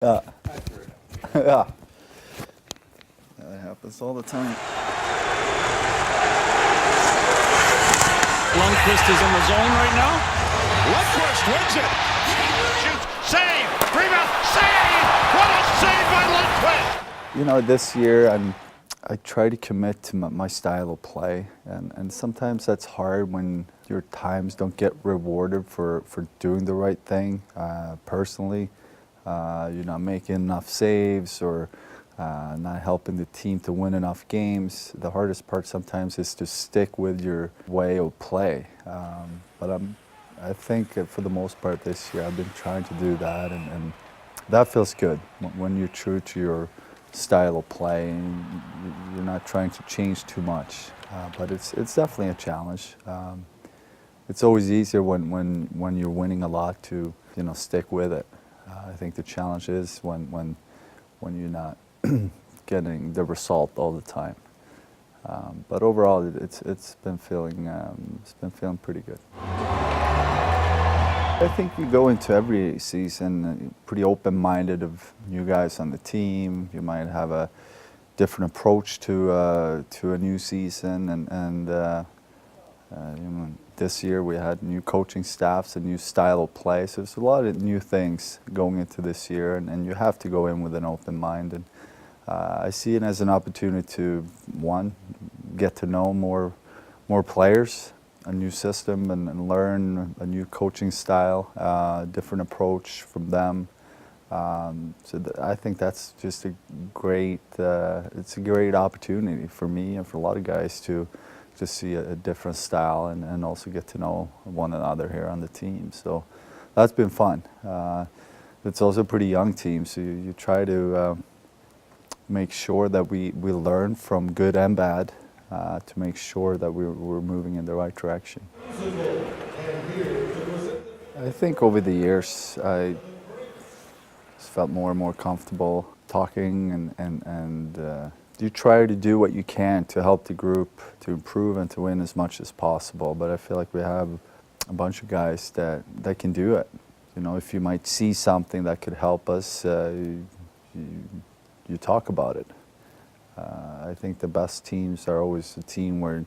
Yeah. Yeah. That happens all the time. Lundqvist is in the zone right now. Lundqvist wins it. Shoots, save, rebound, save! What a save by Lundqvist! You know, this year I try to commit to my style of play, and sometimes that's hard when your times don't get rewarded for doing the right thing. Personally, you're not making enough saves or not helping the team to win enough games. The hardest part sometimes is to stick with your way of play. But I think for the most part this year I've been trying to do that, and that feels good when you're true to your style of play and you're not trying to change too much. But it's definitely a challenge. It's always easier when you're winning a lot to stick with it. I think the challenge is when you're not getting the result all the time. But overall, it's been feeling pretty good. I think you go into every season pretty open-minded of new guys on the team. You might have a different approach to a new season, and this year we had new coaching staffs, a new style of play. So there's a lot of new things going into this year, and you have to go in with an open mind. And I see it as an opportunity to, one, get to know more players, a new system, and learn a new coaching style, different approach from them. I think that's just it's a great opportunity for me and for a lot of guys to see a different style and also get to know one another here on the team. So that's been fun. It's also a pretty young team, so you try to make sure that we learn from good and bad to make sure that we're moving in the right direction. I think over the years I felt more and more comfortable talking, and you try to do what you can to help the group to improve and to win as much as possible. But I feel like we have a bunch of guys that can do it. If you might see something that could help us, you talk about it. I think the best teams are always a team where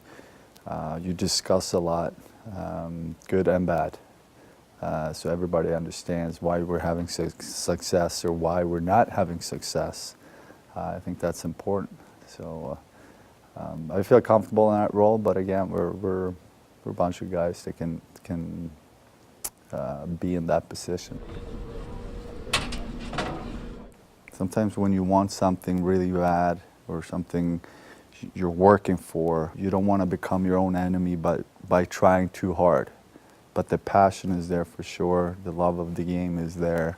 you discuss a lot, good and bad. So everybody understands why we're having success or why we're not having success. I think that's important. So I feel comfortable in that role, but again, we're a bunch of guys that can be in that position. Sometimes when you want something really bad or something you're working for, you don't want to become your own enemy by trying too hard. But the passion is there for sure. The love of the game is there.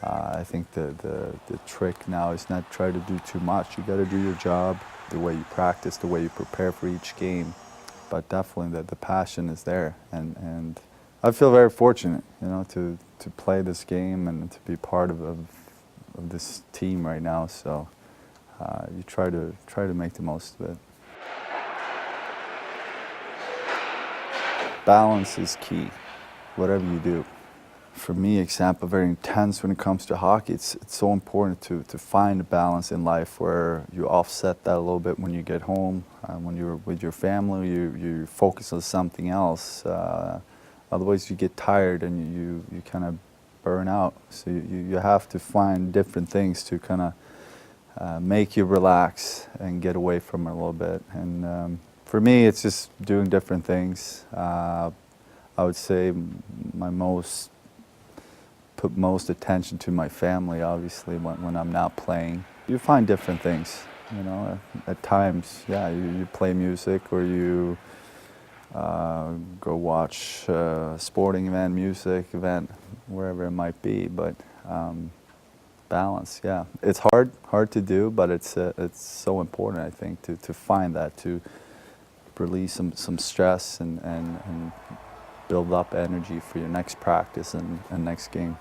I think the trick now is not try to do too much. You got to do your job, the way you practice, the way you prepare for each game. But definitely the passion is there, and I feel very fortunate, to play this game and to be part of this team right now. So you try to make the most of it. Balance is key, whatever you do. For me, example, very intense when it comes to hockey. It's so important to find a balance in life where you offset that a little bit when you get home. When you're with your family, you focus on something else. Otherwise, you get tired and you kind of burn out. So you have to find different things to kind of make you relax and get away from it a little bit. And for me, it's just doing different things. I would say put most attention to my family, obviously, when I'm not playing. You find different things, At times, yeah, you play music or you go watch a sporting event, music event, wherever it might be. But balance, yeah. It's hard to do, but it's so important, I think, to find that, to release some stress and build up energy for your next practice and next game.